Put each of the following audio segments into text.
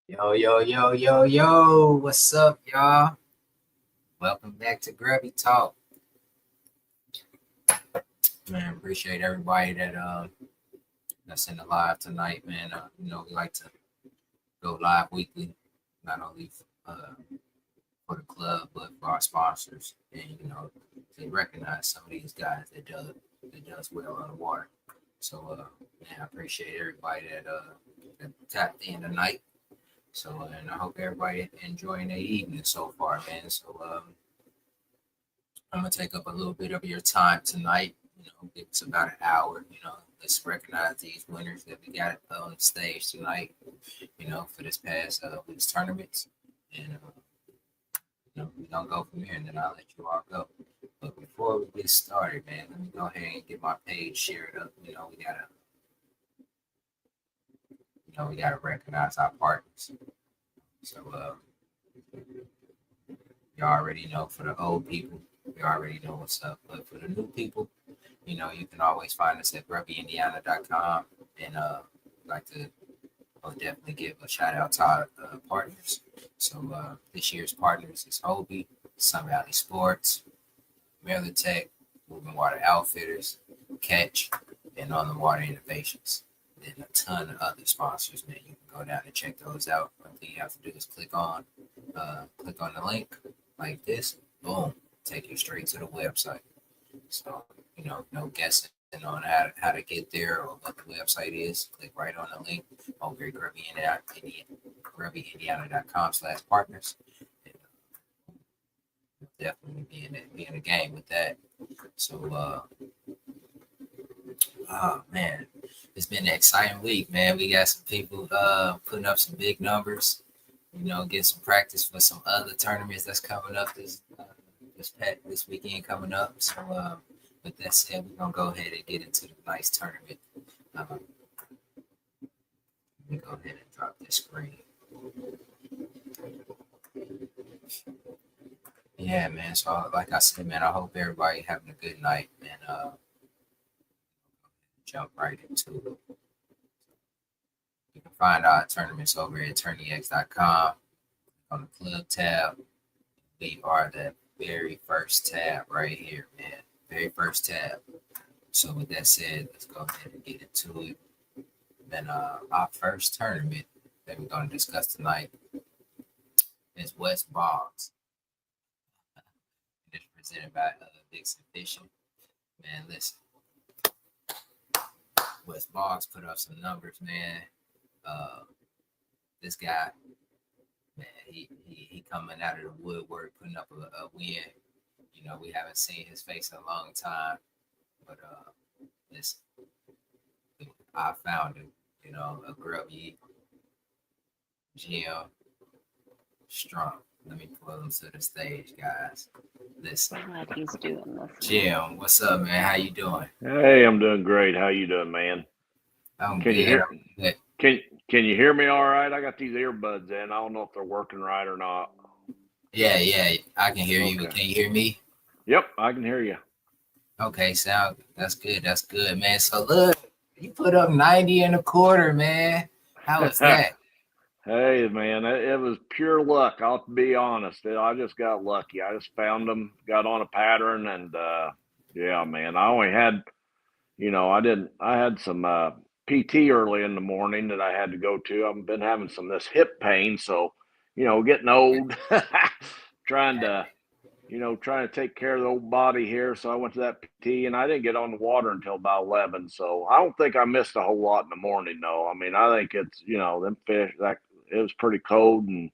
Yo, yo, yo, yo, yo, what's up, y'all? Welcome back to Grby Talk. Man, appreciate everybody that's in the live tonight, man. We like to go live weekly, not only for the club, but for our sponsors. And, they recognize some of these guys that does well on the water. So, man, I appreciate everybody that tapped in tonight. So, and I hope everybody enjoying their evening so far, man. So, I'm gonna take up a little bit of your time tonight. It's about an hour. Let's recognize these winners that we got on stage tonight. For this past week's tournaments, and we're gonna go from here, and then I'll let you all go. But before we get started, man, let me go ahead and get my page shared up. We gotta recognize our partners. So, you already know for the old people, you already know what's up. But for the new people, you can always find us at GrbyIndiana.com. And like to definitely give a shout out to our partners. So this year's partners is Hobie, Sun Valley Sports, Maryland Tech, Moving Water Outfitters, Catch, and On the Water Innovations. And a ton of other sponsors, man. You can go down and check those out. All you have to do is click on the link like this. Boom, take you straight to the website. So, no guessing on how to get there or what the website is. Click right on the link over at GrbyIndiana.com/partners. Definitely be in the game with that. So, oh man, it's been an exciting week, man. We got some people putting up some big numbers. Get some practice for some other tournaments that's coming up this weekend coming up. So, with that said, we're gonna go ahead and get into the nice tournament. Let me go ahead and drop this screen. Yeah, man. So, like I said, man, I hope everybody having a good night, and jump right into it. You can find our tournaments over at attorneyx.com on the club tab. We are the very first tab right here, man. Very first tab. So with that said, let's go ahead and get into it. Then our first tournament that we're going to discuss tonight is West Boggs. It's presented by Dixon Fishing. Man, listen. West Boggs put up some numbers, man. This guy, man, he coming out of the woodwork, putting up a win. We haven't seen his face in a long time, but listen, I found him. A Grby Jim Strong. Let me pull him to the stage, guys. Listen, Glad he's doing this. Jim, what's up, man? How you doing? Hey, I'm doing great. How you doing, man? I'm Can you good. hear I'm good. can you hear me all right? I got these earbuds in. I don't know if they're working right or not. Yeah, I can hear you, but Okay. can you hear me? Yep, I can hear you. Okay, sound that's good. That's good, man. So look, you put up 90 and a quarter, man. How was that? Hey, man, it was pure luck. I'll be honest. I just got lucky. I just found them, got on a pattern, and yeah, man. I only had, I didn't. I had some PT early in the morning that I had to go to. I've been having some this hip pain, so getting old, trying to trying to take care of the old body here. So I went to that PT and I didn't get on the water until about 11. So I don't think I missed a whole lot in the morning, though. I mean, I think it's, them fish, that it was pretty cold and,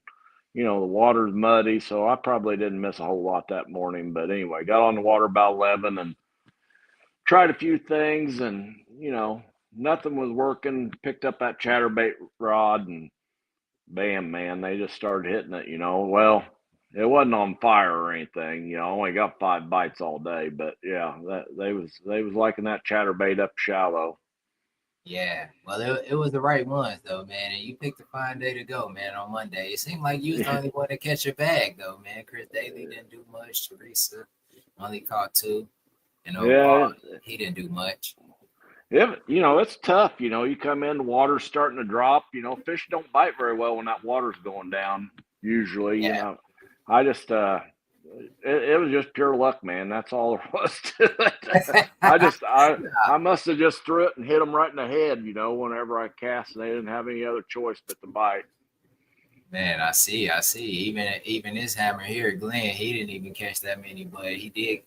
the water's muddy. So I probably didn't miss a whole lot that morning. But anyway, got on the water about 11 and tried a few things and, nothing was working. Picked up that chatterbait rod and bam, man, they just started hitting it. Well, it wasn't on fire or anything. I only got 5 bites all day, but yeah, that they was liking that chatterbait up shallow. Yeah. Well, it was the right ones though, man. And you picked a fine day to go, man, on Monday. It seemed like you was the only one to catch a bag though, man. Chris Daly didn't do much. Teresa only caught two. And Yeah, overall, he didn't do much. It's tough. You come in, the water's starting to drop. Fish don't bite very well when that water's going down. Usually, Yeah. I just it was just pure luck, man. That's all there was to it. I must have just threw it and hit them right in the head. Whenever I cast, and they didn't have any other choice but to bite. Man, I see. Even this hammer here, Glenn, he didn't even catch that many, but he did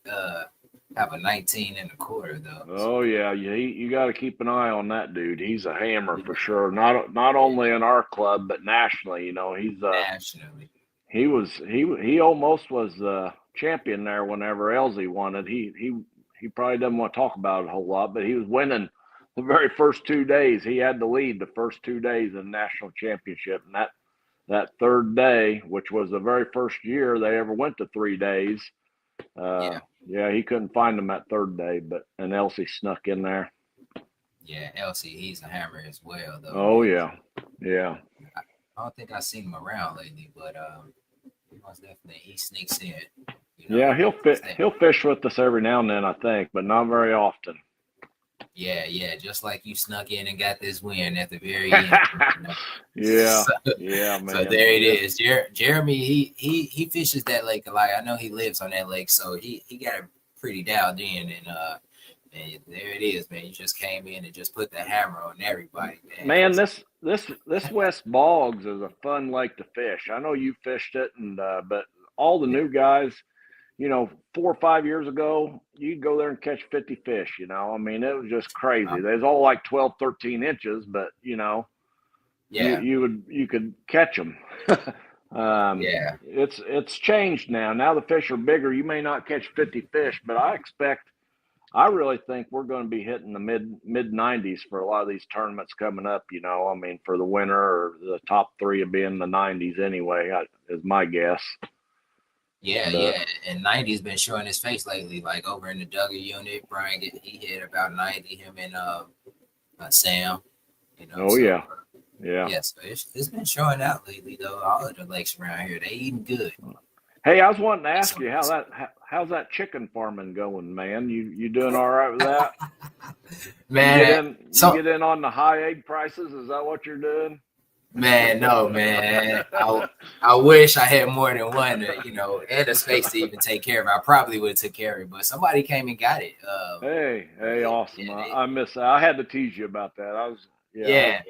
have a 19 and a quarter though. Oh yeah, you got to keep an eye on that dude. He's a hammer Yeah, for sure. Not yeah, only in our club but nationally. He's nationally. he almost was champion there whenever Elsie won it. He probably doesn't want to talk about it a whole lot, but he was winning the very first 2 days. He had the lead the first 2 days in the national championship, and that third day, which was the very first year they ever went to 3 days. Yeah, Yeah, he couldn't find them that third day, and Elsie snuck in there. yeah. Elsie, he's a hammer as well though, Oh man. yeah, yeah, I don't think I've seen him around lately, but most definitely he sneaks in. yeah. He He'll fish with us every now and then, I think, but not very often. yeah, yeah. Just like you snuck in and got this win at the very end. Yeah, So, yeah, so man. there it Just is. Jeremy, he fishes that lake a lot. I know he lives on that lake, so he got it pretty dialed in. And there it is, man. You just came in and just put the hammer on everybody, man. man, this West Boggs is a fun lake to fish. I know you fished it, and but all the Yeah, new guys, 4 or 5 years ago, you'd go there and catch 50 fish. I mean, it was just crazy. uh, They was all like 12, 13 inches, but yeah, you could catch them. yeah, It's changed now. Now the fish are bigger. You may not catch 50 fish, but I really think we're going to be hitting the mid 90s for a lot of these tournaments coming up. I mean, for the winter, or the top three will be in the 90s anyway, is my guess. yeah, But yeah. And 90's been showing his face lately. Like over in the Duggar unit, he hit about 90. Him and Sam, oh So yeah, yeah. yeah, so it's been showing out lately though. All of the lakes around here, they eating good. Hey, I was wanting to It's ask on you this. how's that chicken farming going, man? You doing all right with that? You Man, get in you so get in on the high egg prices. Is that what you're doing? man, no, man. I wish I had more than one, and the space to even take care of it. I probably would have took care of it, but somebody came and got it. Hey, awesome. Yeah, I miss that. I had to tease you about that. yeah,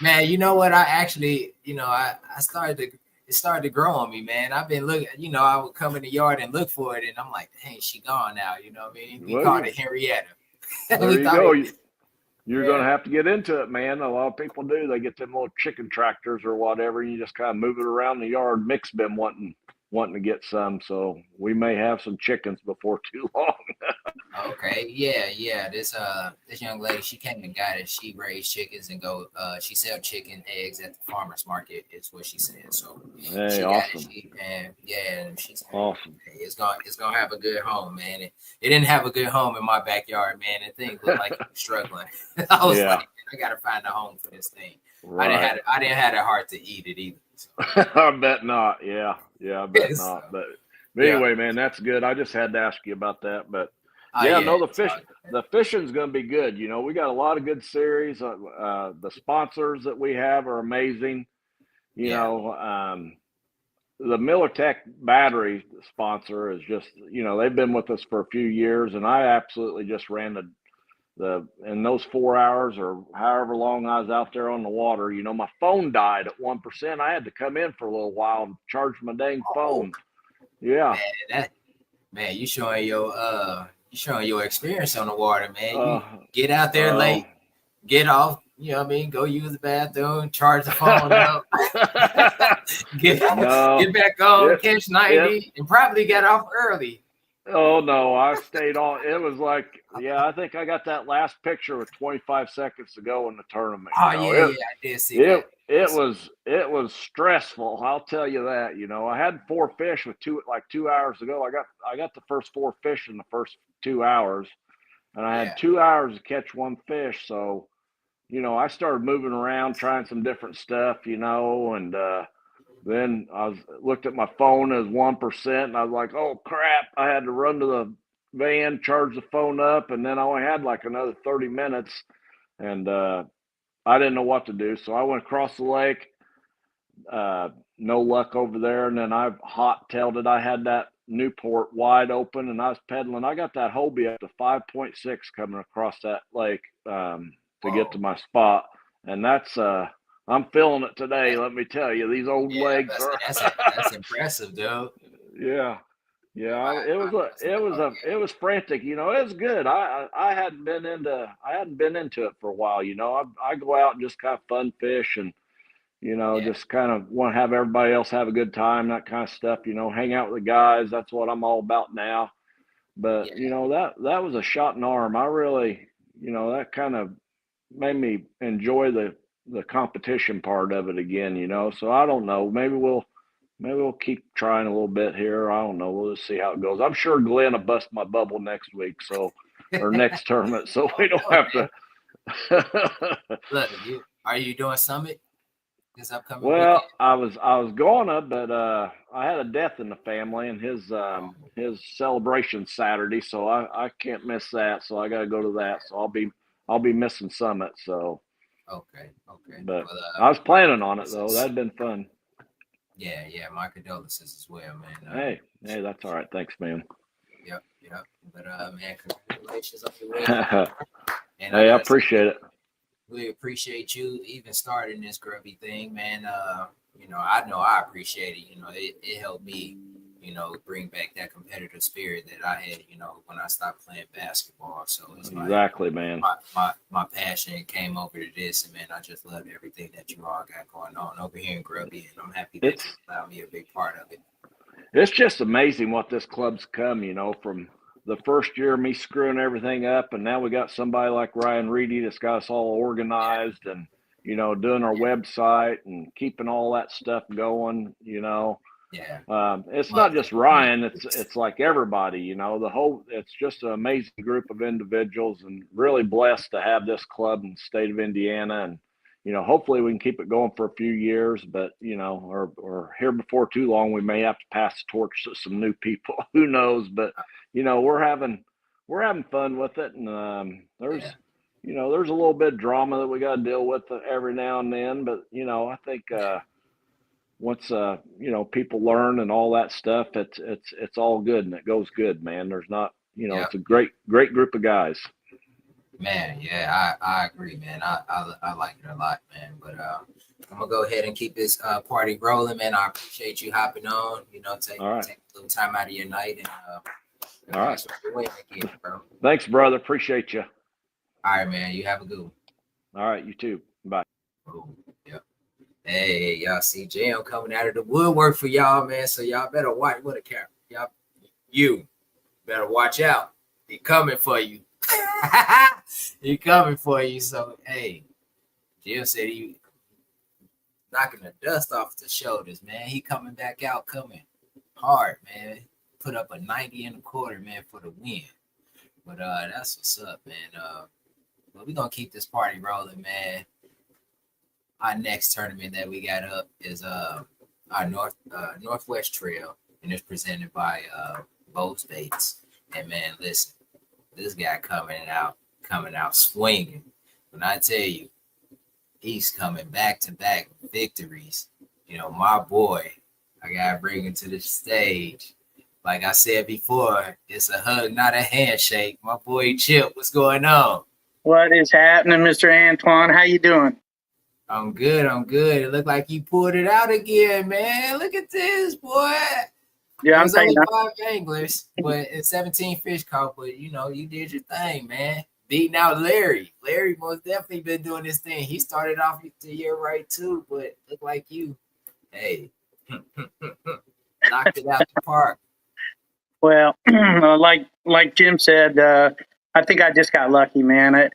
man. You know what? I actually, I started to. It started to grow on me, man. I've been looking, I would come in the yard and look for it, and I'm like, dang, she gone now. You know what I mean? We well, called it Henrietta. there We you thought go. it, You're going to yeah. have to get into it, man. A lot of people do. They get them little chicken tractors or whatever. And you just kind of move it around the yard. Mick's been wanting to get some, so we may have some chickens before too long. Okay, yeah, yeah. This young lady, she came and got it. She raised chickens and she sell chicken eggs at the farmers market, is what she said. So Hey, she got it. awesome, And yeah, and she said, awesome. hey, it's gonna have a good home, man. It didn't have a good home in my backyard, man. The thing looked like it was struggling. I was Yeah, like, I gotta find a home for this thing. right. I didn't have the heart to eat it either. So, I bet not. Yeah, I bet so not. But yeah. anyway, man, that's good. I just had to ask you about that. But Oh yeah, yeah, no, it's all good. the fishing's going to be good. We got a lot of good series. The sponsors that we have are amazing. You Yeah. know, the Militech battery sponsor is just, they've been with us for a few years, and I absolutely just ran the in those 4 hours or however long I was out there on the water. My phone died at 1%. I had to come in for a little while and charge my dang Oh phone. Yeah. man, that man, you showing your experience on the water, man. You Uh, get out there oh, late, get off, you know what I mean, go use the bathroom, charge the phone up, get no, get back on, it, catch it, 90, and probably get off early. oh no, I stayed on. It was like, yeah, I think I got that last picture with 25 seconds to go in the tournament. Oh yeah, yeah, I did see It, that. it was, it was stressful. I'll tell you that, I had four fish with 2 hours to go. I got the first four fish in the first 2 hours, and I had Yeah, 2 hours to catch one fish. So, I started moving around, trying some different stuff, and then I looked at my phone as 1%, and I was like, "Oh crap!" I had to run to the van, charge the phone up, and then I only had like another 30 minutes, and I didn't know what to do, so I went across the lake. No luck over there, and then I hot-tailed it. I had that Newport wide open, and I was pedaling. I got that Hobie up to 5.6 coming across that lake to get to my spot, and that's I'm feeling it today. Let me tell you, these old legs are. That's impressive, dude. Yeah, yeah. It was frantic. You know, it was good. I hadn't been into it for a while. You know, I go out and just kind of fun fish and just kind of want to have everybody else have a good time, that kind of stuff. You know, hang out with the guys. That's what I'm all about now. But that was a shot in the arm. I really, that kind of made me enjoy the competition part of it again. You know, so I don't know. Maybe we'll keep trying a little bit here. I don't know. We'll just see how it goes. I'm sure Glenn will bust my bubble next week, or next tournament, so we don't have to. Look, are you doing Summit this upcoming Well, weekend? I was gonna, but I had a death in the family, and his celebration Saturday, so I can't miss that. So I got to go to that. So I'll be missing Summit. So okay. But Well, I was planning on it though. That'd been fun. Yeah. My condolences as well, man. Hey, that's all right. Thanks, man. Yep. But man, congratulations on your win. And hey, I appreciate it. We appreciate you even starting this Grby thing, man. I know I appreciate it. You know, it helped me, bring back that competitive spirit that I had, when I stopped playing basketball. So it's exactly, man. My passion came over to this, and man, I just love everything that you all got going on over here in Grby, and I'm happy that you allowed me a big part of it. It's just amazing what this club's come, from the first year me screwing everything up, and now we got somebody like Ryan Reedy that's got us all organized and doing our website and keeping all that stuff going. It's not just Ryan; it's like everybody. It's just an amazing group of individuals, and really blessed to have this club in the state of Indiana. And hopefully we can keep it going for a few years, but or here before too long, we may have to pass the torch to some new people. Who knows? But we're having fun with it, and there's a little bit of drama that we got to deal with every now and then. But I think once people learn and all that stuff, it's all good and it goes good, man. There's not it's a great group of guys. Man, yeah, I agree, man. I like it a lot, man. But I'm gonna go ahead and keep this party rolling, man. I appreciate you hopping on. Take a little time out of your night and all right. Again, bro. Thanks, brother. Appreciate you. All right, man. You have a good one. All right, you too. Bye. Oh, yeah. Hey, y'all see JM coming out of the woodwork for y'all, man. So y'all better watch. What a camera. You better watch out. He coming for you. He coming for you. So hey, Jim said he knocking the dust off the shoulders, man. He coming back out, coming hard, man. Put up a 90 and a quarter, man, for the win. But that's what's up, man. But we're gonna keep this party rolling, man. Our next tournament that we got up is our Northwest Trail, and it's presented by Bow States. And man, listen. This guy coming out swinging. When I tell you, he's coming back to back victories. My boy, I gotta bring him to the stage. Like I said before, it's a hug, not a handshake. My boy Chip, what's going on? What is happening, Mr. Antoine? How you doing? I'm good. It looked like you pulled it out again, man. Look at this, boy. Yeah, There's only 5 anglers, but 17 fish caught. But you did your thing, man. Beating out Larry. Larry most definitely been doing this thing. He started off the year right too, but look like you. Hey, knocked it out the park. Well, like Jim said, I think I just got lucky, man.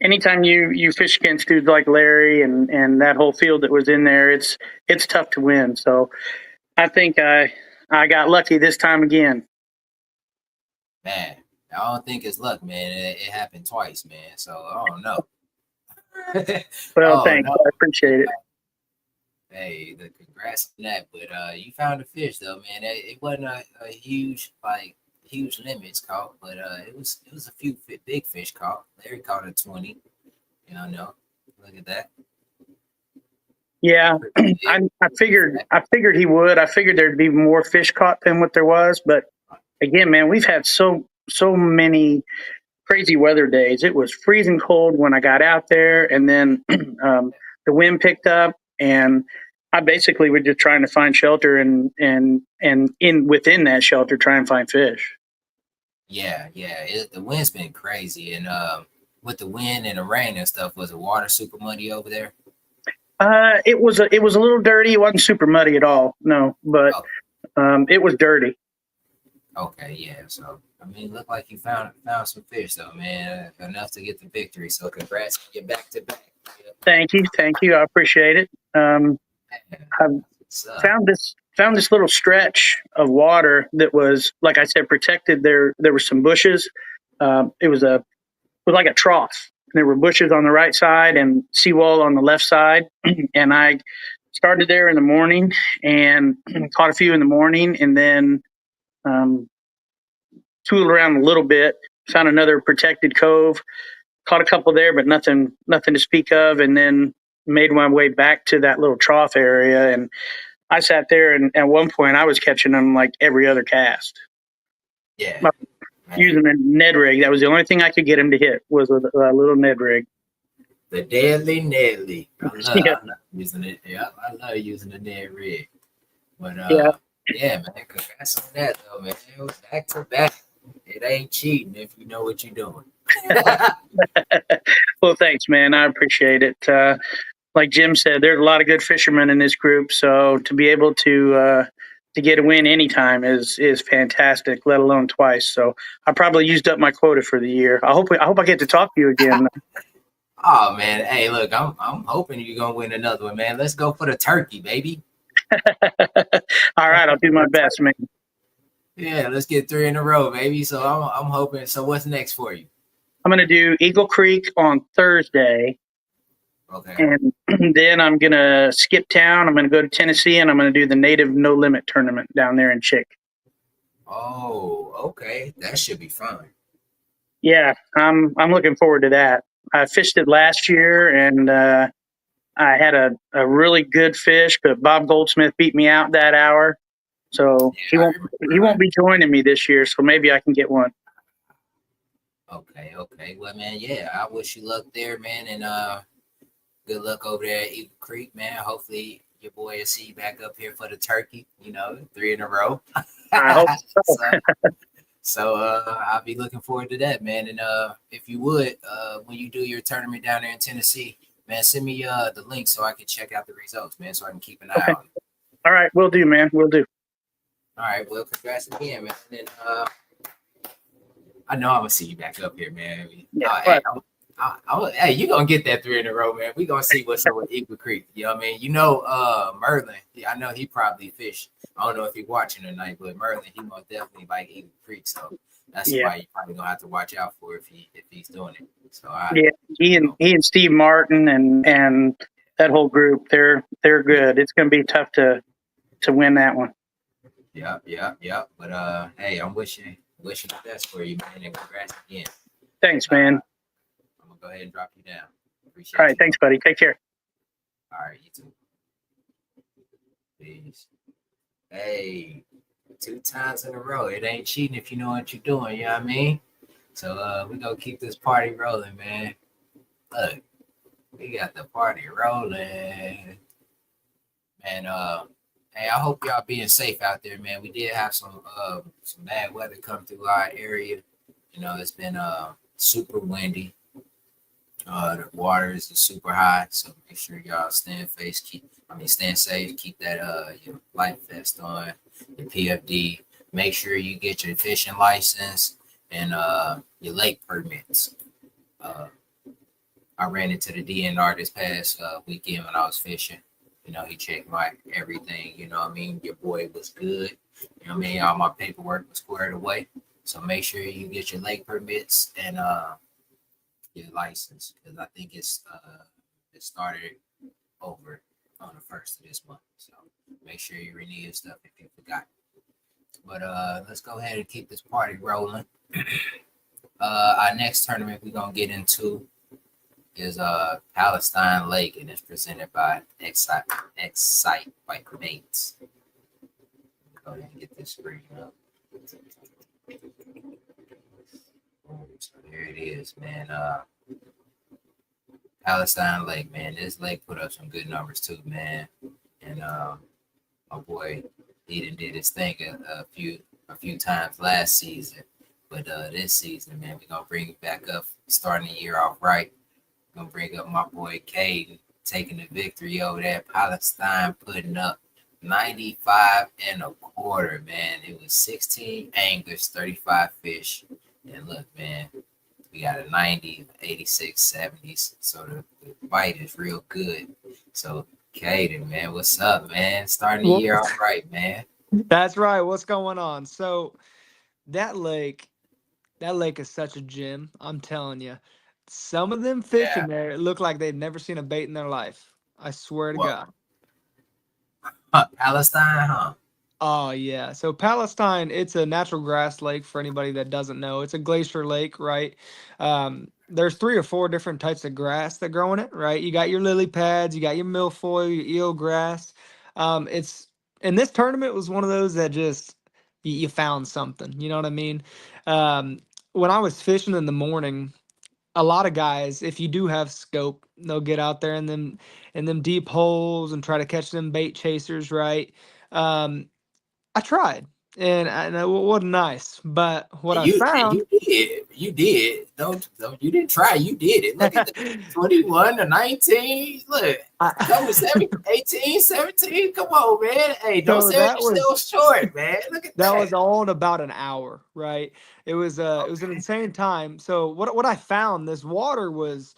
Anytime you fish against dudes like Larry and that whole field that was in there, it's tough to win. So I think I got lucky this time again. Man, I don't think it's luck, man. It happened twice, man. So I don't know. Well, thanks. No. I appreciate it. Hey, congrats on that. But you found a fish, though, man. It wasn't a huge huge limits caught, but it was a few big fish caught. Larry caught a 20. You know, look at that. Yeah, I figured he would. I figured there'd be more fish caught than what there was. But again, man, we've had so many crazy weather days. It was freezing cold when I got out there, and then the wind picked up, and I basically was just trying to find shelter and in within that shelter try and find fish. Yeah. The wind's been crazy, and with the wind and the rain and stuff, was the water super muddy over there? It was a little dirty. It wasn't super muddy at all, no, but it was dirty. Okay, yeah. So I mean, looked like you found some fish though, man. Enough to get the victory. So congrats on your back to back. Thank you. I appreciate it. I've found this little stretch of water that was, like I said, protected. There were some bushes. It was like a trough. There were bushes on the right side and seawall on the left side. And I started there in the morning and caught a few in the morning, and then tooled around a little bit, found another protected cove, caught a couple there, but nothing to speak of, and then made my way back to that little trough area. And I sat there, and at one point I was catching them like every other cast. Yeah. Using a Ned rig. That was the only thing I could get him to hit was a little Ned rig. The deadly Nedley. I love Yeah. using it. Yeah, I love using the Ned rig. But Yeah. man, congrats on that though, man. It was back to back. It ain't cheating if you know what you're doing. Well, thanks, man. I appreciate it. Like Jim said, there's a lot of good fishermen in this group, so to be able to get a win anytime is fantastic, let alone twice. So I probably used up my quota for the year. I hope I get to talk to you again. Oh man, hey, look, I'm hoping you're gonna win another one, man. Let's go for the turkey, baby. All right, I'll do my best, man. Yeah, let's get 3 in a row, baby. So I'm hoping. So what's next for you? I'm going to do Eagle Creek on Thursday. Okay. And then I'm going to skip town. I'm going to go to Tennessee, and I'm going to do the Native No Limit tournament down there in Chick. Oh, okay. That should be fun. Yeah, I'm looking forward to that. I fished it last year, and I had a really good fish, but Bob Goldsmith beat me out that hour. So he won't be joining me this year, so maybe I can get one. Okay. Well, man, yeah, I wish you luck there, man, and good luck over there at Eagle Creek, man. Hopefully your boy will see you back up here for the turkey, 3 in a row. I hope so. So I'll be looking forward to that, man. And if you would, when you do your tournament down there in Tennessee, man, send me the link so I can check out the results, man, so I can keep an eye on it. All right, will do, man. Will do. All right, well, congrats again, man. And I know I'm gonna see you back up here, man. Yeah, hey, you gonna get that 3 in a row, man. We gonna see what's up with Eagle Creek. You know what I mean? Merlin. I know he probably fished. I don't know if he's watching tonight, but Merlin, he most definitely like Eagle Creek, so that's why you probably gonna have to watch out for if he's doing it. So he and Steve Martin and that whole group, they're good. It's gonna be tough to win that one. Yeah. But hey, I'm wishing the best for you, man, and congrats again. Thanks, man. I'm gonna go ahead and drop you down. Appreciate All right, you. thanks, buddy. Take care. All right, you too. Peace. Hey, 2 times in a row. It ain't cheating if you know what you're doing, you know what I mean? So we gonna keep this party rolling, man. Look, we got the party rolling. Man, hey, I hope y'all being safe out there, man. We did have some bad weather come through our area. It's been super windy. The water is super high, so make sure y'all staying safe. Keep that your life vest on, your PFD. Make sure you get your fishing license and your lake permits. I ran into the DNR this past weekend when I was fishing. He checked my everything. Your boy was good. All my paperwork was squared away. So make sure you get your lake permits and your license, because I think it started over on the 1st of this month. So make sure you renew your stuff if you forgot. But let's go ahead and keep this party rolling. Our next tournament we're gonna get into is Palestine Lake, and it's presented by Excite Bike Mates. Go ahead and get this screen up. So there it is, man. Palestine Lake, man. This lake put up some good numbers too, man. And my boy, he did his thing a few times last season, but this season, man, we're gonna bring it back up, starting the year off right. We're gonna bring up my boy Caden taking the victory over there. Palestine putting up 95 and a quarter, man. It was 16 anglers, 35 fish. And look, man, we got a 90, 86, 70s. So the bite is real good. So, Caden, man, what's up, man? Starting the year off right, man. That's right. What's going on? So that lake is such a gem. I'm telling you. Some of them fish in there look like they've never seen a bait in their life. I swear to God. Palestine, huh? Oh, yeah. So Palestine, it's a natural grass lake for anybody that doesn't know. It's a glacier lake, right? There's 3 or 4 different types of grass that grow in it, right? You got your lily pads, you got your milfoil, your eelgrass. It's and this tournament was one of those that just you found something. You know what I mean? When I was fishing in the morning, a lot of guys, if you do have scope, they'll get out there in them deep holes and try to catch them bait chasers, right? I tried, and it wasn't nice. But what I found, you did. Don't you didn't try. You did it. Look at the 21 to 19. Look, that was 18, 17. Come on, man. Hey, don't say you're still short, man. Look at that. That was all in about an hour, right? It was it was an insane time. So what I found, this water was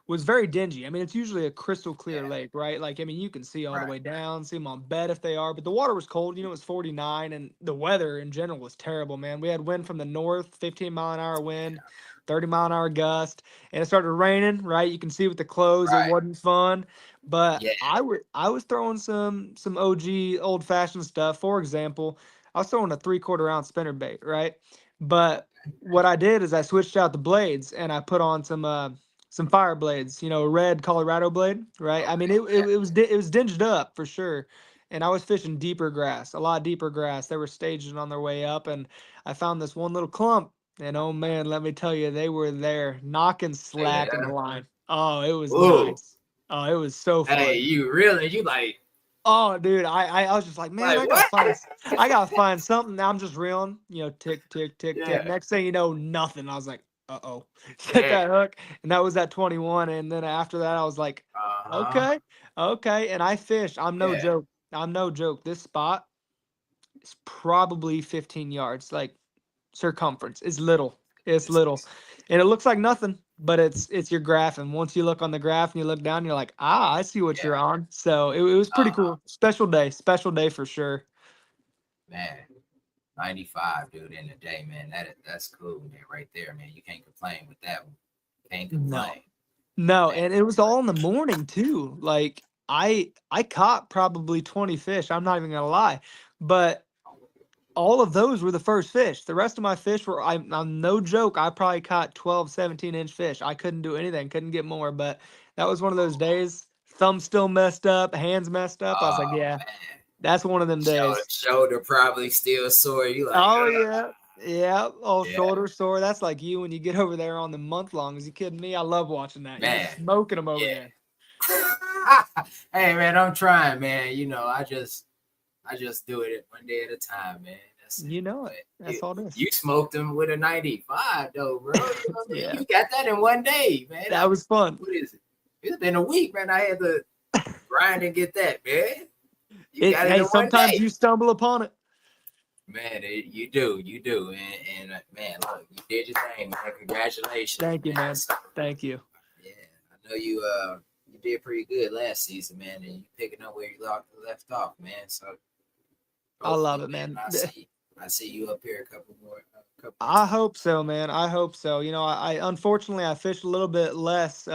very dingy. I mean, it's usually a crystal clear lake, right? Like, I mean, you can see all the way down, see them on bed if they are, but the water was cold. You know, it was 49, and the weather in general was terrible, man. We had wind from the north, 15-mile-an-hour wind, 30-mile-an-hour gust, and it started raining, right? You can see with the clothes, it wasn't fun. But I was throwing some OG old-fashioned stuff. For example, I was throwing a 3/4 ounce spinnerbait, right? But what I did is I switched out the blades and I put on some fire blades, you know, a red Colorado blade, right? I mean, it was dinged up for sure. And I was fishing deeper grass, a lot deeper grass. They were staging on their way up, and I found this one little clump. And oh man, let me tell you, they were there knocking slack in the line. Oh, it was nice. Oh, it was so fun. Hey, you like. Oh, dude, I was just like, man, I gotta find something. Now I'm just reeling, you know, tick, tick, tick, tick. Next thing you know, nothing. I was like, uh-oh, set that hook, and that was at 21. And then after that, I was like, okay, and I fished. I'm no joke. This spot is probably 15 yards, like circumference. It's little. It's little, and it looks like nothing, but it's your graph. And once you look on the graph and you look down, you're like, I see what you're on. So it was pretty cool. Special day for sure. Man, 95, dude, in a day, man. That's cool, man, right there, man. You can't complain with that one. Can't complain. No, and it was all in the morning too. Like I caught probably 20 fish. I'm not even gonna lie, but all of those were the first fish. The rest of my fish were, I'm no joke, I probably caught 12, 17-inch fish. I couldn't do anything, couldn't get more, but that was one of those days. Thumb still messed up, hands messed up. I was like, yeah, man. That's one of them days. Shoulder probably still sore. You like, oh, yeah. Shoulder sore. That's like you when you get over there on the month long. Is you kidding me? I love watching that. Man. You're smoking them over there. Hey, man, I'm trying, man. You know, I just do it one day at a time, man. You know it. That's all it is. You smoked them with a 95, though, bro. You know, you got that in one day, man. That was fun. What is it? It's been a week, man. I had to grind and get that, man. Hey, sometimes you stumble upon it. Man, you do. And man, look, you did your thing, man. Congratulations. Thank you, man. Thank you. Yeah, I know you did pretty good last season, man, and you picking up where you left off, man. So I love it, man. I see you up here a couple more. I hope so, man. I hope so. You know, I unfortunately I fish a little bit less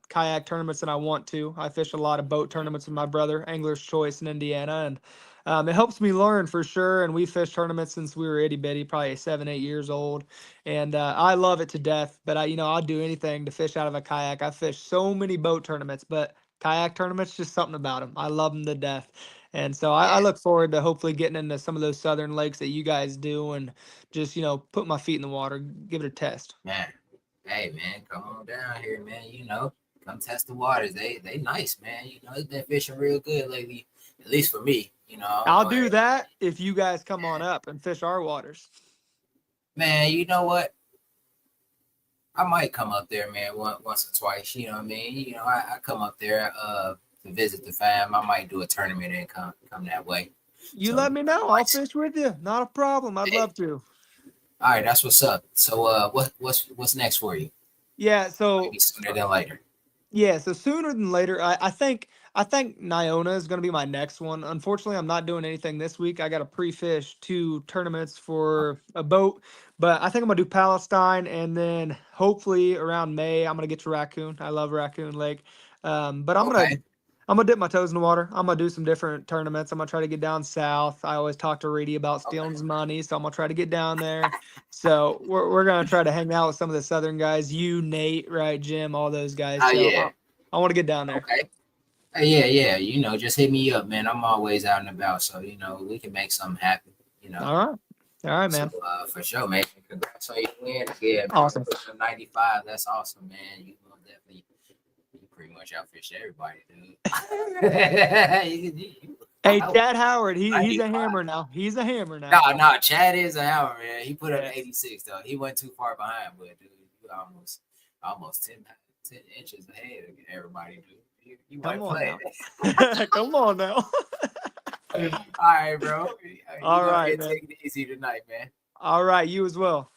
kayak tournaments than I want to. I fish a lot of boat tournaments with my brother, Angler's Choice in Indiana, and It helps me learn for sure. And we fished tournaments since we were itty bitty, probably 7, 8 years old, and I love it to death. But I'll do anything to fish out of a kayak. I fished so many boat tournaments, but kayak tournaments, just something about them. I love them to death. And so I Yeah, look forward to hopefully getting into some of those southern lakes that you guys do, and just put my feet in the water, give it a test. man. Hey, man, come on down here, man. Come test the waters. They nice, man. It's been fishing real good lately, at least for me. I don't I'll know do everybody. that if you guys come on up and fish our waters. Man, you know what? I might come up there, man, once or twice. You know what I mean? I come up there to visit the fam. I might do a tournament and come that way. You So let me know. I'll fish with you. Not a problem. I'd hey, love to. all right, that's what's up. So what's next for you? Yeah. So Maybe sooner than later. Yeah, so sooner than later, I think Niona is going to be my next one. Unfortunately, I'm not doing anything this week. I got to pre-fish 2 tournaments for a boat, but I think I'm gonna do Palestine, and then hopefully around May I'm gonna get to Raccoon. I love Raccoon Lake, but I'm gonna Okay. I'm gonna dip my toes in the water. I'm gonna do some different tournaments. I'm gonna try to get down south. I always talk to Reedy about stealing Okay. his money, so I'm gonna try to get down there. So we're gonna try to hang out with some of the southern guys. You, Nate, right, Jim, all those guys. Oh So yeah. I want to get down there. Okay. Yeah. Just hit me up, man. I'm always out and about, so we can make something happen. All right, So man. for sure, man. Congrats on your win. Yeah, man. Awesome. 95. That's awesome, man. You most definitely you pretty much outfished everybody, dude. Hey, Chad Howard, he's a 95. hammer now. He's a hammer now. No, Chad is a hammer, man. He put up Yes. 86 though. He went too far behind, but dude, you almost 10 inches ahead of everybody, dude. You Come might on play. now. Come on now. All right, bro. You All go right, ahead, man. take it easy tonight, man. All right, you as well.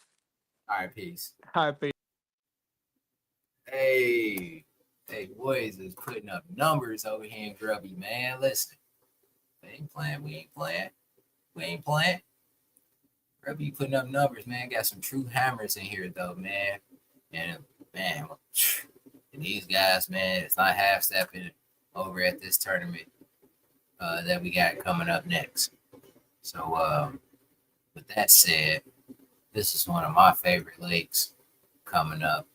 All right, peace. All right, peace. Hey, boys is putting up numbers over here in Grby, man. Listen, we ain't playing. Grby putting up numbers, man. Got some true hammers in here, though, man. And, man, these guys, man, it's not half-stepping over at this tournament that we got coming up next. So, with that said, this is one of my favorite lakes coming up.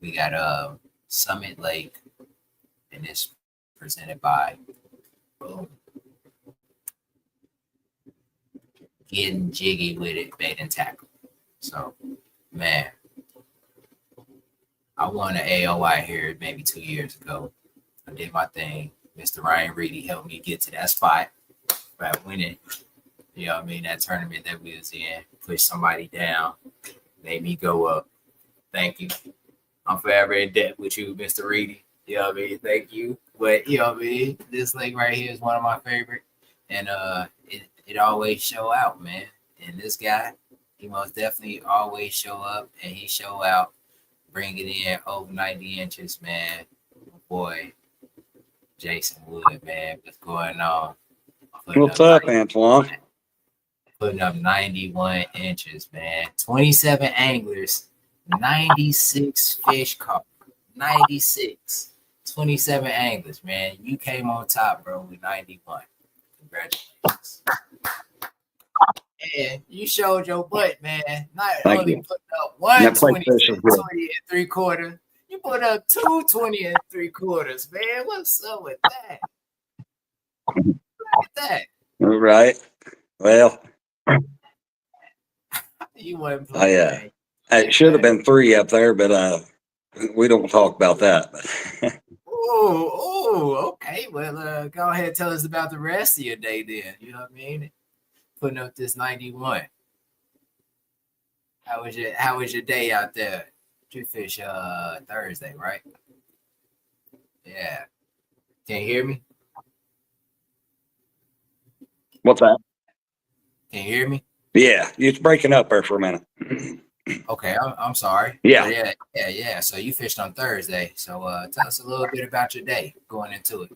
We got Summit Lake, and it's presented by boom, Getting Jiggy with it, bait and tackle. So, man, I won an AOI here maybe 2 years ago. I did my thing. Mr. Ryan Reedy helped me get to that spot by winning. You know what I mean? That tournament that we was in, pushed somebody down, made me go up. Thank you. I'm forever in debt with you, Mr. Reedy. You know what I mean? Thank you. But you know what I mean? This lake right here is one of my favorite. And it always show out, man. And this guy, he most definitely always show up and he show out, bring it in over 90 inches, man. Boy, Jason Wood, man, what's going on? What's up, Antoine? Putting up 91 inches, man. 27 anglers, 96 fish caught. 96. 27 anglers, man. You came on top, bro, with 91. Congratulations. And you showed your butt, man. Not Thank only you. putting up 120 PlayStation good. 20 and 3/4, you put up 220 and 3/4, man. What's up with that? Look at that. All right. Well, You wasn't playing, man. it should have been 3 up there, but we don't talk about that. Okay. Well, go ahead and tell us about the rest of your day then. You know what I mean? Putting up this 91. How was your day out there? Did you fish Thursday, right? Yeah. Can you hear me? What's that? Can you hear me? Yeah, it's breaking up there for a minute. Okay, I'm sorry. Yeah. Yeah. So you fished on Thursday. So tell us a little bit about your day going into it.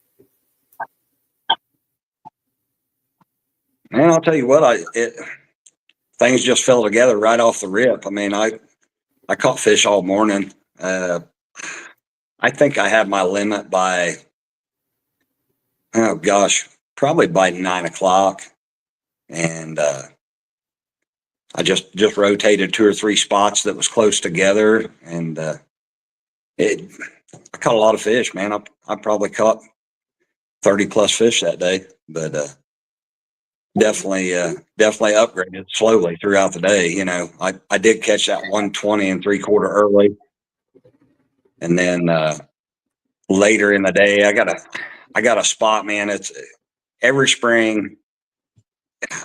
Man, I'll tell you what, things just fell together right off the rip. I mean, I caught fish all morning. I think I had my limit by, oh gosh, probably by 9 o'clock. And I just rotated 2 or 3 spots that was close together, and I caught a lot of fish, man. I probably caught 30 plus fish that day, but definitely upgraded slowly throughout the day. You know, I did catch that 120 3/4 early, and then later in the day, I got a spot, man. It's every spring.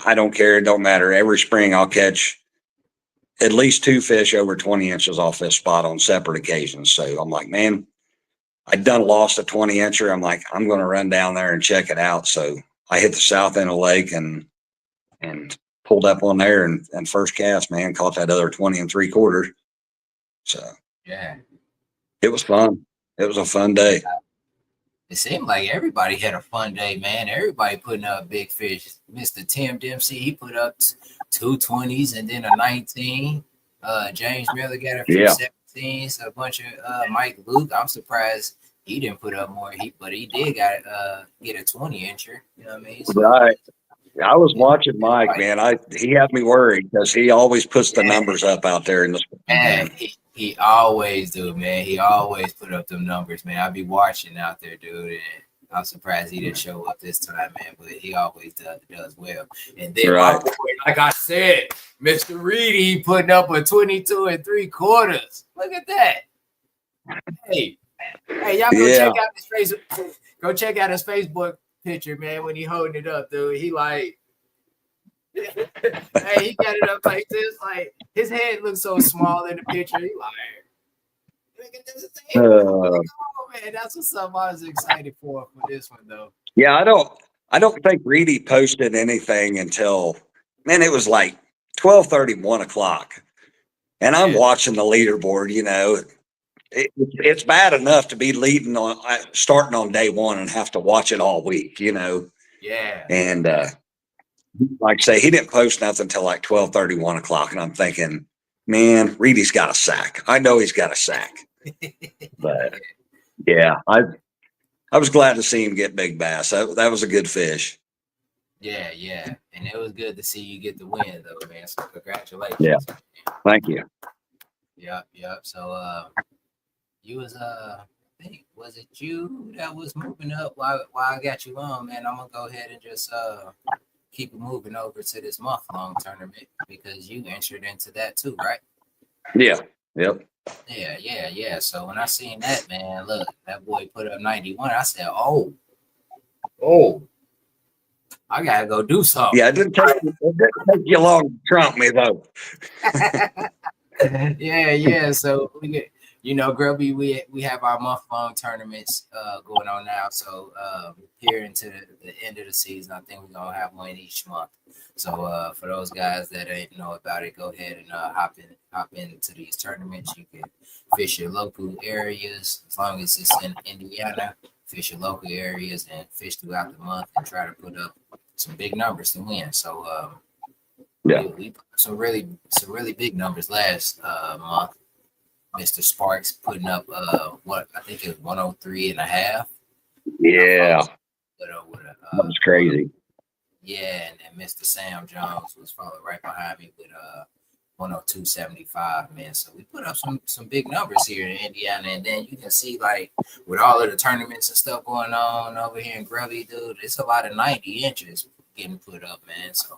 I don't care. It don't matter. Every spring I'll catch at least 2 fish over 20 inches off this spot on separate occasions. So I'm like, man, I done lost a 20 incher. I'm like, I'm going to run down there and check it out. So I hit the south end of the lake and pulled up on there and first cast, man, caught that other 20 3/4. So Yeah. it was fun. It was a fun day. It seemed like everybody had a fun day, man. Everybody putting up big fish. Mr. Tim Dempsey, he put up 2 20s and then a 19. James Miller got a few 17s. A bunch of Mike Luke. I'm surprised he didn't put up more. But he did get a 20 incher. You know what I mean? So, right. I was watching Mike, man. He had me worried because he always puts the numbers up out there in the man. He always do, man. He always put up them numbers, man. I be watching out there, dude, and I'm surprised he didn't show up this time, man. But he always does well. And then my boy, like I said, Mr. Reedy putting up a 22 3/4. Look at that. Hey, y'all go check out his Facebook. Go check out his Facebook picture, man. When he holding it up, dude, he like. Hey, he got it up like this. Like his head looks so small in the picture. He like, look at this thing. Oh man, that's what's up. I was excited for this one though. Yeah, I don't think Reedy posted anything until, man, it was like 12:30, 1 o'clock, and I'm watching the leaderboard. You know, it's bad enough to be leading on starting on day one and have to watch it all week. You know. Yeah. And like I say, he didn't post nothing until like 12:30, 1 o'clock. And I'm thinking, man, Reedy's got a sack. I know he's got a sack. But yeah, I was glad to see him get big bass. That was a good fish. Yeah. And it was good to see you get the win though, man. So congratulations. Yeah. Thank you. Yep. So you was I think was it you that was moving up while I got you on, man? I'm gonna go ahead and just keep it moving over to this month-long tournament because you entered into that too, right? Yeah. Yep. Yeah. So when I seen that, man, look, that boy put up 91. I said, oh, I gotta go do something. Yeah, it didn't take you long to trump me though. Yeah. So we get, Grby, we have our month-long tournaments going on now. So here into the end of the season, I think we're gonna have one each month. So for those guys that ain't know about it, go ahead and hop into these tournaments. You can fish your local areas as long as it's in Indiana. Fish your local areas and fish throughout the month and try to put up some big numbers to win. So we put some really big numbers last month. Mr. Sparks putting up what I think it was 103.5. Yeah, that was crazy. Yeah, and then Mr. Sam Jones was followed right behind me with 102.75, man. So we put up some big numbers here in Indiana, and then you can see like with all of the tournaments and stuff going on over here in Grby, dude, it's a lot of 90 inches getting put up, man. So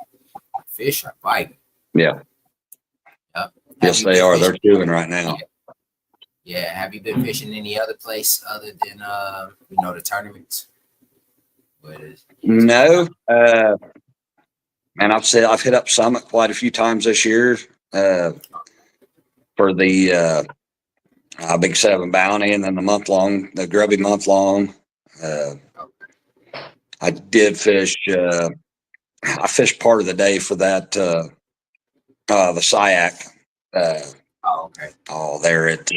fish are biting. Yeah. Yep. Yes, they are. They're doing right now. Yeah. Have you been fishing any other place other than the tournaments? No. And I've hit up Summit quite a few times this year for the Big 7 Bounty, and then the Grby month long. I did fish. I fished part of the day for that the SIAC. Okay. There it.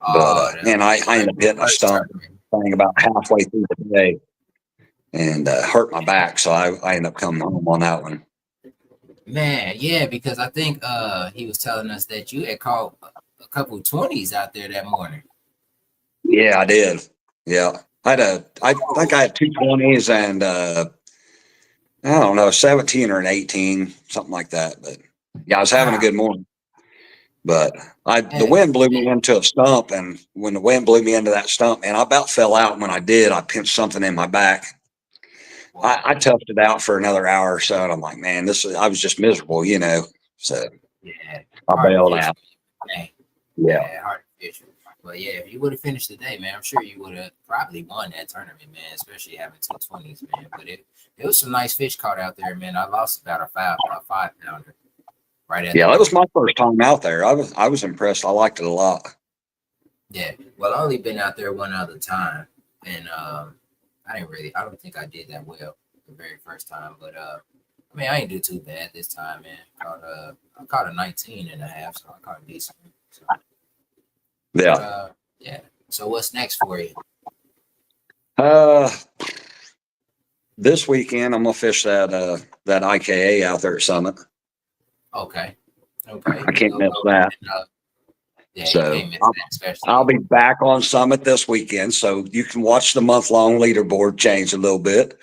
But man, I ended up hitting a stump thing about halfway through the day and hurt my back, so I ended up coming home on that one. Man, yeah, because I think he was telling us that you had caught a couple of 20s out there that morning. Yeah, I did. Yeah. I think I had 220s and I don't know, 17 or an 18, something like that. But yeah, I was having a good morning. But the wind blew me into a stump, and when the wind blew me into that stump, man, I about fell out. When I did, I pinched something in my back. I toughed it out for another hour or so, and I'm like, man, I was just miserable, So Yeah, I bailed out. Yeah, hard to fish. But yeah, if you would have finished the day, man, I'm sure you would have probably won that tournament, man. Especially having 220s, man. But it was some nice fish caught out there, man. I lost about a 5 pounder right at. Yeah, that was my first time out there. I was impressed. I liked it a lot. Yeah, well, I only been out there one other time, and I don't think I did that well the very first time. But I mean, I ain't do too bad this time, man. I caught a 19 and a half, so I caught a decent. So. Yeah. Yeah. So what's next for you? This weekend I'm gonna fish that IKA out there at Summit. Okay. I can't miss that. Yeah, so you can't miss that, especially. I'll be back on Summit this weekend, so you can watch the month-long leaderboard change a little bit.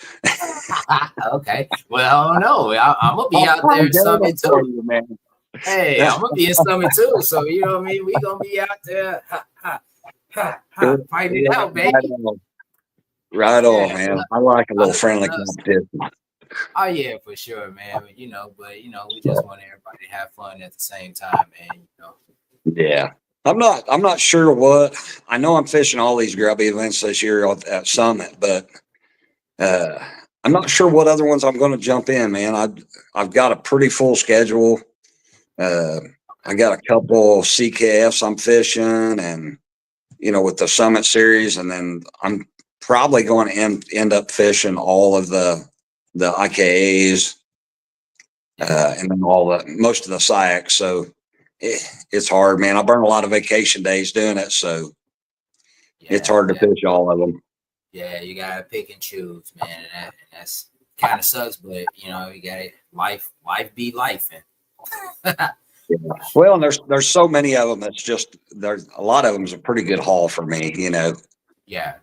Okay. Well, I don't know. I'm gonna be out there at Summit too. You, man. Hey, I'm gonna be in Summit too. So you know what I mean? We gonna be out there fighting it out, baby. Right on, man. I like a little friendly competition. Oh yeah, for sure, man. But we just want everybody to have fun at the same time, man. Yeah. I'm not sure what. I know I'm fishing all these grubby events this year at Summit, but I'm not sure what other ones I'm going to jump in, man. I've got a pretty full schedule. I got a couple CKFs I'm fishing, and with the Summit series, and then I'm probably going to end up fishing all of the IKAs, and then most of the SIACs. So it's hard, man. I burn a lot of vacation days doing it, so it's hard to fish all of them. Yeah, you gotta pick and choose, man, and that's kind of sucks, but you got it. Life be life, and yeah. Well, and there's so many of them. There's a lot of them is a pretty good haul for me, Yeah,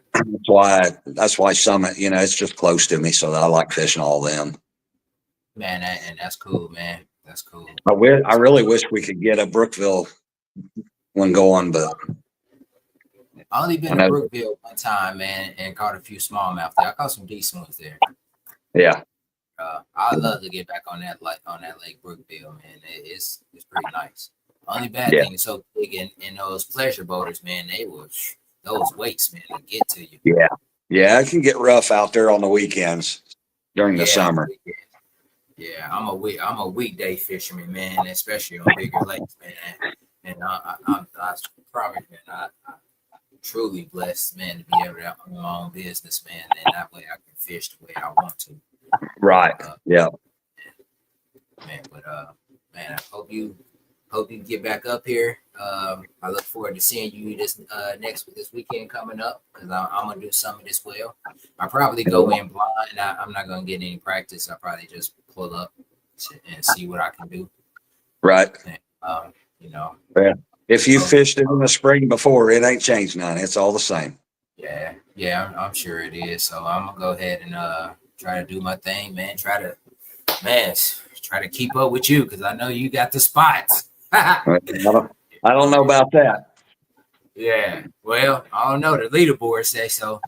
that's why Summit, it's just close to me, so I like fishing all of them. Man, and that's cool, man. That's cool. I really wish we could get a Brookville one going, but I only been to Brookville one time, man, and caught a few smallmouth there. I caught some decent ones there. Yeah. I'd love to get back on that Lake Brookville, man. It's pretty nice. Only bad thing is so big in those pleasure boaters, man. Those weights, man, to get to you. Yeah. Yeah, it can get rough out there on the weekends during the summer. Yeah, I'm a weekday fisherman, man, especially on bigger lakes, man. And I promise, man, I'm truly blessed, man, to be able to own my own business, man. And that way I can fish the way I want to. Right. Yeah. Man, but man, I hope you get back up here. I look forward to seeing you this weekend coming up, because I'm gonna do some of this well. I probably go in blind. I'm not gonna get any practice. I probably just pull up and see what I can do. Right. And, Yeah. If you fished it in the spring before, it ain't changed none. It's all the same. Yeah, I'm sure it is. So I'm gonna go ahead and try to do my thing, man. Try to keep up with you, because I know you got the spots. I don't know about that. Yeah. Well, I don't know. The leaderboard say so.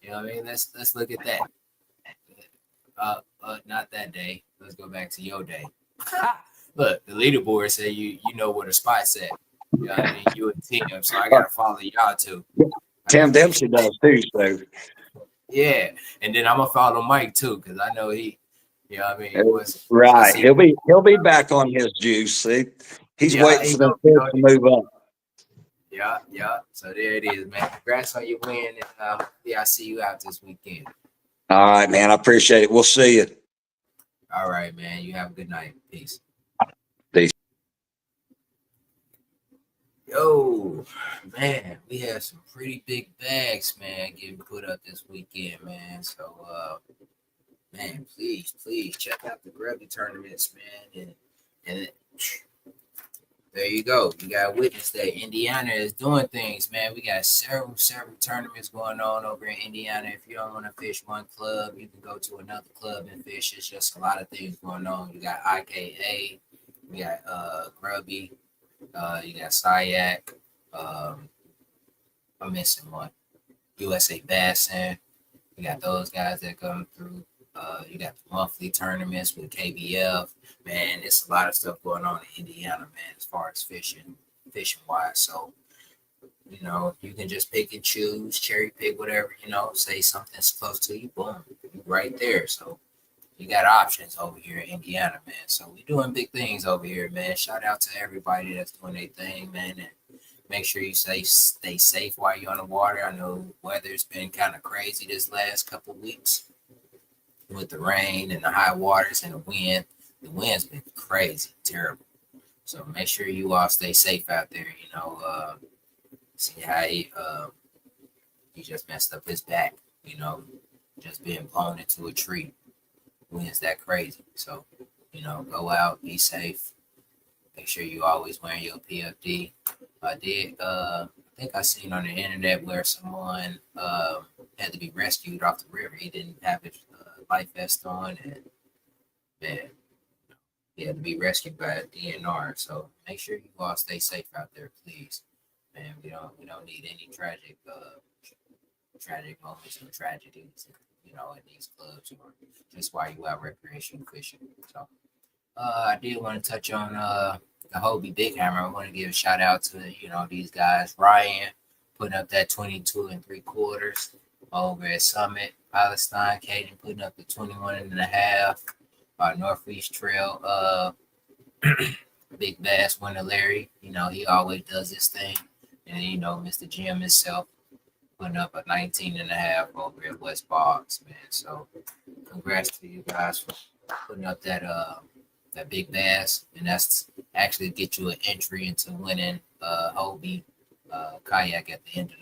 You know what I mean? Let's look at that. Not that day. Let's go back to your day. Look, the leaderboard say you know where the spot's at. You know what I mean? You and Tim, so I gotta follow y'all too. Tim Dempsey does too, so yeah. And then I'm gonna follow Mike too, because I know he, you know what I mean? Right. He'll be back on his juice. See? He's waiting for the fish to move up. Yeah. So there it is, man. Congrats on your win, and I'll see you out this weekend. All right, man. I appreciate it. We'll see you. All right, man. You have a good night. Peace. Peace. Yo, man, we had some pretty big bags, man, getting put up this weekend, man. So, man, please check out the Grby tournaments, man, and There you go. You got to witness that Indiana is doing things, man. We got several tournaments going on over in Indiana. If you don't want to fish one club, you can go to another club and fish. It's just a lot of things going on. You got IKA, we got Grby, you got SIAC. I'm missing one. USA Bassin. You got those guys that come through. You got the monthly tournaments with KBF. Man, it's a lot of stuff going on in Indiana, man, as far as fishing wise. So, you know, you can just pick and choose, cherry pick whatever, you know, say something's close to you, boom, right there. So you got options over here in Indiana, man. So we doing big things over here, man. Shout out to everybody that's doing their thing, man. And make sure you stay safe while you're on the water. I know weather's been kind of crazy this last couple of weeks with the rain and the high waters and the wind. The wind's been crazy, terrible. So make sure you all stay safe out there. You know, see how he just messed up his back. You know, just being blown into a tree. Wind's that crazy. So, you know, go out, be safe. Make sure you always wearing your PFD. I think I seen on the internet where someone had to be rescued off the river. He didn't have his life vest on, and man, he had to be rescued by a DNR. So make sure you all stay safe out there, please. Man, we don't need any tragic moments or tragedies, you know, in these clubs or just while you out recreation fishing. So I did want to touch on the Hobie Big Hammer. I want to give a shout out to, you know, these guys. Ryan putting up that 22 3/4 over at Summit, Palestine. Caden putting up the 21.5. Northeast Trail, Big Bass winner Larry. You know, he always does this thing. And, you know, Mr. Jim himself putting up a 19.5 over at West Boggs, man. So congrats to you guys for putting up that big bass, and that's actually get you an entry into winning Hobie kayak at the end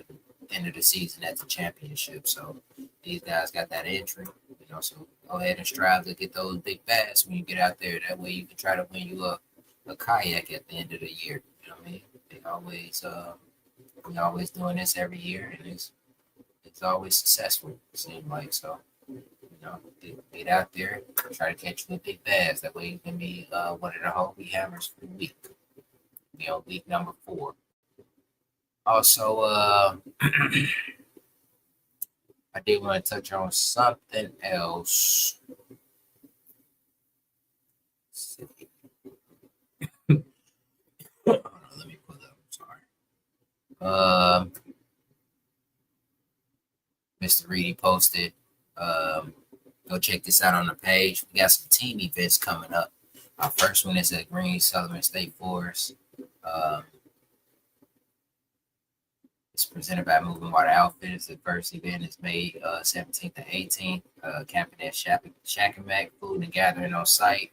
of the season at the championship. So these guys got that entry, you know. So go ahead and strive to get those big bass when you get out there. That way you can try to win you a kayak at the end of the year. You know what I mean? We always doing this every year, and it's always successful. It seems like so. You know, get out there, try to catch you a big bass. That way you can be one of the Hobie Hammers for the week. Be on week number 4. Also, I did want to touch on something else. Hold on, let me pull up. Sorry. Mr. Reedy posted. Go check this out on the page. We got some team events coming up. Our first one is at Green Sullivan State Forest. It's presented by Moving Water Outfitters. The first event is May 17th to 18th. Camping at Shack and Mac, food and gathering on site,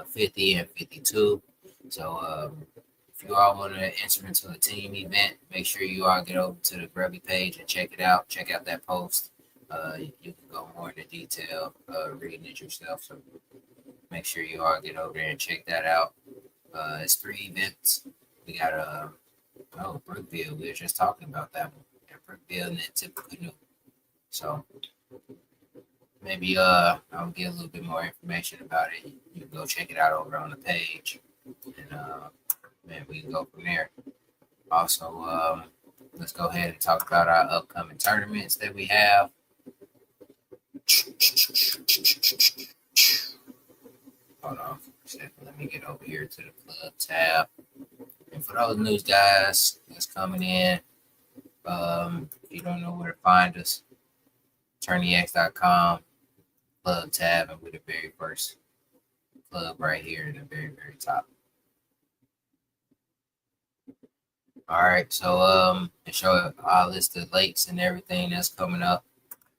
50 and 52. So if you all want to enter into a team event, make sure you all get over to the Grby page and check it out. Check out that post. You can go more into detail reading it yourself. So make sure you all get over there and check that out. It's 3 events. We got Brookville. We were just talking about that one. Yeah, Brookville and then Typical Canoe. So maybe I'll get a little bit more information about it. You can go check it out over on the page, and man, we can go from there. Also, let's go ahead and talk about our upcoming tournaments that we have. Hold on for a second. Let me get over here to the club tab. And for those news guys that's coming in, if you don't know where to find us, attorneyx.com, club tab, and we're the very first club right here in the very, very top. All right, so to show our list of lakes and everything that's coming up.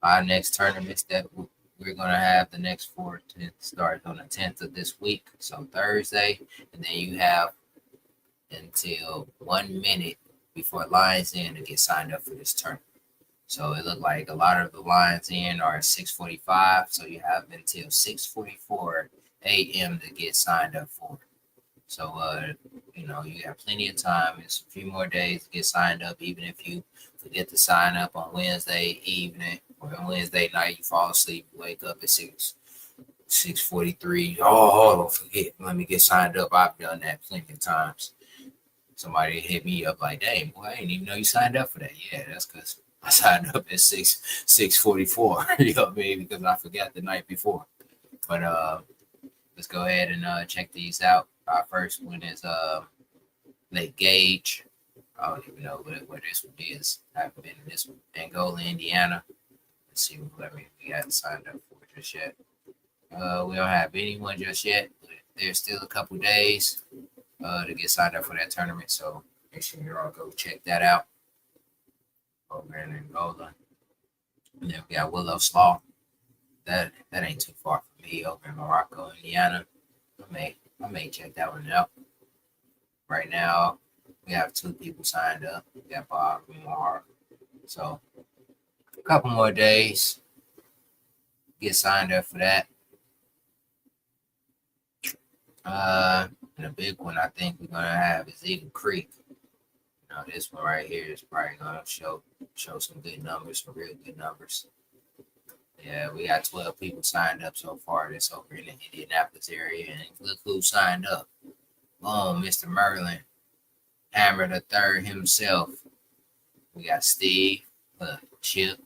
Our next tournaments that we're gonna have, the next 4 starts on the 10th of this week, so Thursday, and then you have until 1 minute before Lions End to get signed up for this tournament. So it looked like a lot of the Lions End are at 6:45, so you have until 6:44 a.m. to get signed up for it. So, you know, you have plenty of time. It's a few more days to get signed up, even if you forget to sign up on Wednesday evening or on Wednesday night, you fall asleep, wake up at 6:43. Oh, don't forget, let me get signed up. I've done that plenty of times. Somebody hit me up like, "Dang, boy, I didn't even know you signed up for that." Yeah, that's because I signed up at 6:44. You know what I mean? Because I forgot the night before. But let's go ahead and check these out. Our first one is Lake Gage. I don't even know where this one is. I haven't been in this one. Angola, Indiana. Let's see what we got signed up for just yet. We don't have anyone just yet, but there's still a couple days to get signed up for that tournament. So make sure you all go check that out over in Angola. And then we got Willow Slaw. That ain't too far from me over in Morocco, Indiana. I may check that one out. Right now, we have 2 people signed up. We got Bob and Mark. So a couple more days. Get signed up for that. And a big one I think we're gonna have is Eagle Creek. You know, this one right here is probably gonna show some good numbers, some real good numbers. Yeah, we got 12 people signed up so far. That's over in the Indianapolis area, and look who signed up. Boom, Mr. Merlin, Hammer the Third himself. We got Steve, Chip.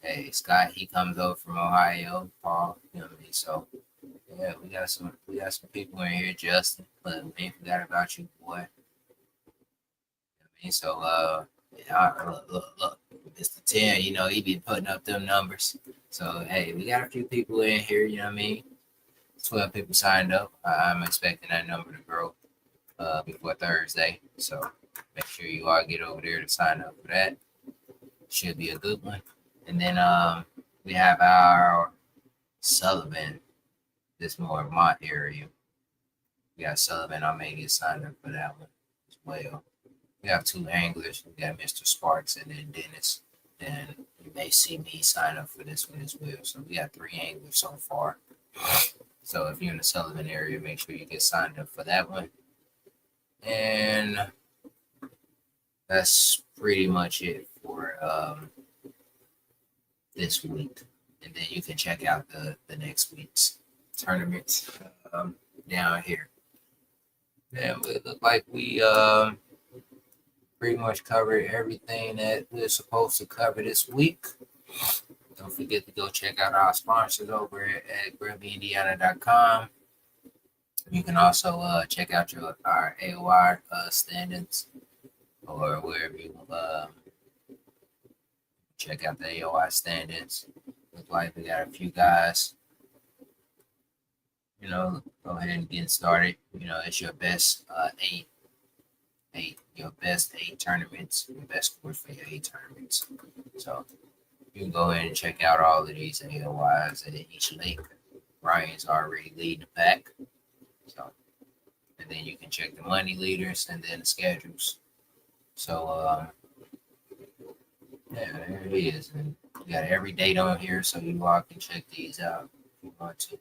Hey, Scott, he comes over from Ohio. Paul, you know what I mean? So yeah, we got some people in here. Justin, but we ain't forgot about you, boy. You know what I mean? So yeah, look, Mr. 10, you know, he be putting up them numbers. So hey, we got a few people in here, you know what I mean? 12 people signed up. I'm expecting that number to grow before Thursday. So make sure you all get over there to sign up for that. Should be a good one. And then we have our Sullivan, this more Mont area. We got Sullivan. I may get signed up for that one as well. We have 2 anglers. We got Mr. Sparks and then Dennis. And you may see me sign up for this one as well. So we got 3 anglers so far. So if you're in the Sullivan area, make sure you get signed up for that one. And that's pretty much it for this week. And then you can check out the next week's tournaments down here. And it looked like we pretty much covered everything that we're supposed to cover this week. Don't forget to go check out our sponsors over at GrbyIndiana.com. You can also check out our AOI standings, or wherever you check out the AOI standings. Look like we got a few guys. You know, go ahead and get started. You know, it's your best your best 8 tournaments, your best scores for your 8 tournaments. So you can go ahead and check out all of these AOIs at each link. Ryan's already leading the pack. So, and then you can check the money leaders and then the schedules. So, yeah, there it is. And you got every date on here, so you all can check these out if you want to.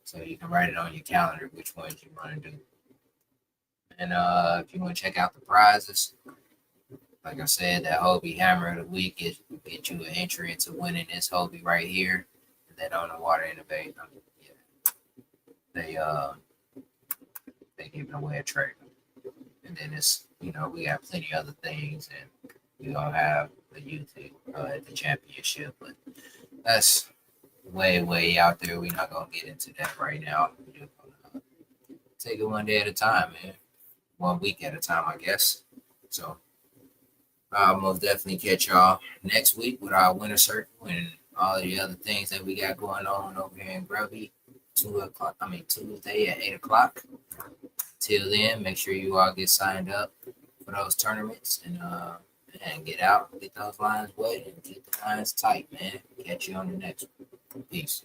So you can write it on your calendar which ones you want to do. And if you want to check out the prizes, like I said, that Hobie Hammer of the Week get you an entry into winning this Hobie right here. And then on the Water Innovate, they giving away a trailer. And then it's, you know, we got plenty of other things, and we gonna have the YouTube at the championship, but that's way out there. We're not gonna get into that right now. We're just gonna take it one day at a time, man. 1 week at a time, I guess. So I'll most definitely catch y'all next week with our winter circle and all the other things that we got going on over here in Grby. Tuesday at 8 o'clock. Till then, make sure you all get signed up for those tournaments and get out, get those lines wet, and keep the lines tight, man. Catch you on the next one. Peace.